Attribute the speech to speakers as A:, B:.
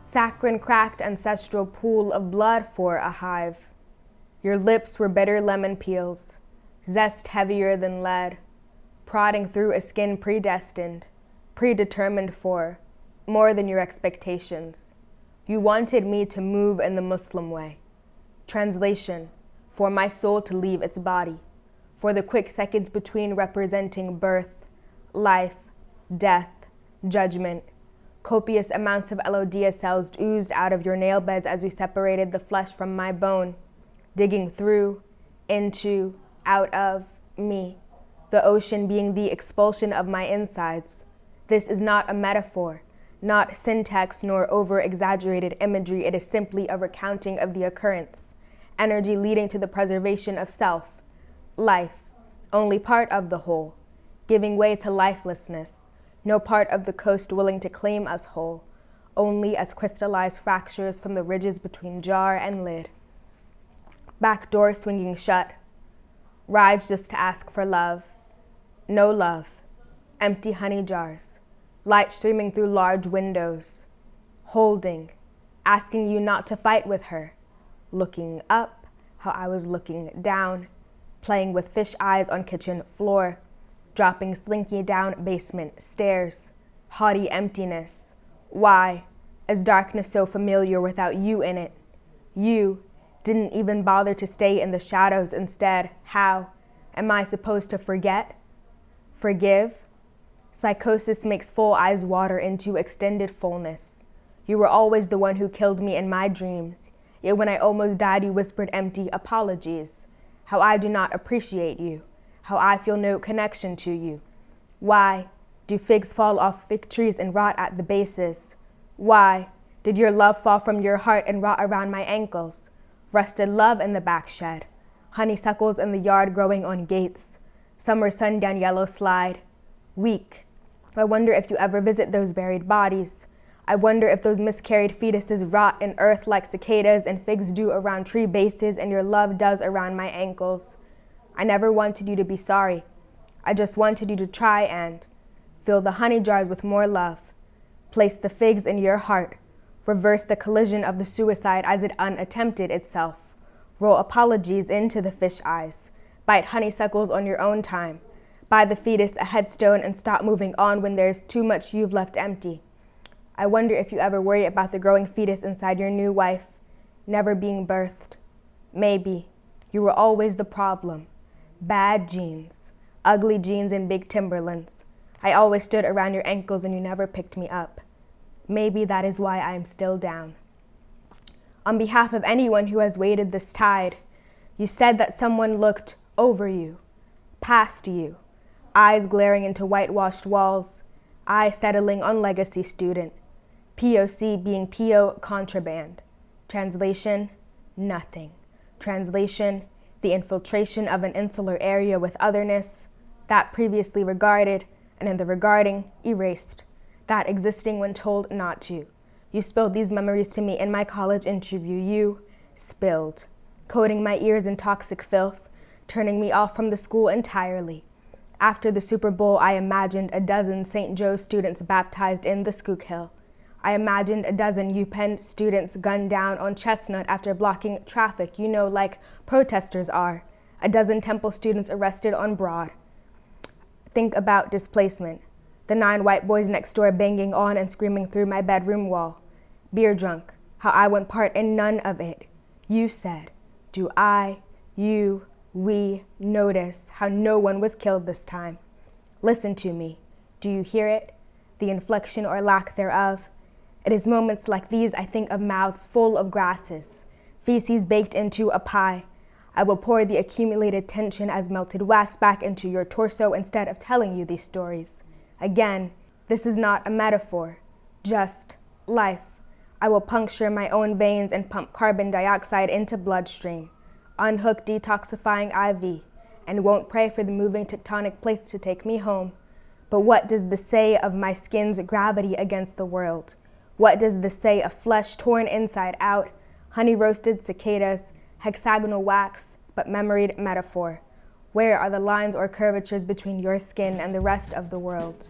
A: saccharine cracked ancestral pool of blood for a hive. Your lips were bitter lemon peels, zest heavier than lead, prodding through a skin predestined, predetermined for more than your expectations. You wanted me to move in the Muslim way. Translation, for my soul to leave its body, for the quick seconds between representing birth, life, death, judgment. Copious amounts of LODS cells oozed out of your nail beds as you separated the flesh from my bone, digging through, into, out of me, the ocean being the expulsion of my insides. This is not a metaphor, not syntax nor over-exaggerated imagery. It is simply a recounting of the occurrence, energy leading to the preservation of self, life, only part of the whole, giving way to lifelessness, no part of the coast willing to claim us whole, only as crystallized fractures from the ridges between jar and lid. Back door swinging shut, rides just to ask for love, no love, empty honey jars, light streaming through large windows, holding, asking you not to fight with her, looking up how I was looking down, playing with fish eyes on kitchen floor, dropping slinky down basement stairs, haughty emptiness. Why? Is darkness so familiar without you in it? You didn't even bother to stay in the shadows instead. How? Am I supposed to forget? Forgive? Psychosis makes full eyes water into extended fullness. You were always the one who killed me in my dreams. Yet when I almost died, you whispered empty apologies. How I do not appreciate you. How I feel no connection to you. Why do figs fall off fig trees and rot at the bases? Why did your love fall from your heart and rot around my ankles? Rusted love in the back shed, honeysuckles in the yard growing on gates, summer sundown yellow slide. Weak. I wonder if you ever visit those buried bodies. I wonder if those miscarried fetuses rot in earth like cicadas and figs do around tree bases and your love does around my ankles. I never wanted you to be sorry. I just wanted you to try and fill the honey jars with more love. Place the figs in your heart. Reverse the collision of the suicide as it unattempted itself. Roll apologies into the fish eyes. Bite honeysuckles on your own time. Buy the fetus a headstone and stop moving on when there's too much you've left empty. I wonder if you ever worry about the growing fetus inside your new wife, never being birthed. Maybe. You were always the problem. Bad genes, ugly jeans and big Timberlands. I always stood around your ankles and you never picked me up. Maybe that is why I am still down. On behalf of anyone who has waded this tide, you said that someone looked over you, past you, eyes glaring into whitewashed walls, eyes settling on legacy student, POC being PO contraband. Translation, nothing. Translation, the infiltration of an insular area with otherness, that previously regarded, and in the regarding, erased, that existing when told not to. You spilled these memories to me in my college interview. You spilled, coating my ears in toxic filth, turning me off from the school entirely. After the Super Bowl, I imagined a dozen St. Joe's students baptized in the Schuylkill. I imagined a dozen UPenn students gunned down on Chestnut after blocking traffic, like protesters are. A dozen Temple students arrested on Broad. Think about displacement. The 9 white boys next door banging on and screaming through my bedroom wall. Beer drunk, how I went part in none of it. You said, do I, you, we notice how no one was killed this time? Listen to me. Do you hear it? The inflection or lack thereof. It is moments like these I think of mouths full of grasses, feces baked into a pie. I will pour the accumulated tension as melted wax back into your torso instead of telling you these stories. Again, this is not a metaphor, just life. I will puncture my own veins and pump carbon dioxide into bloodstream, unhook detoxifying IV, and won't pray for the moving tectonic plates to take me home. But what does this say of my skin's gravity against the world? What does this say of flesh torn inside out, honey-roasted cicadas, hexagonal wax, but memoried metaphor? Where are the lines or curvatures between your skin and the rest of the world?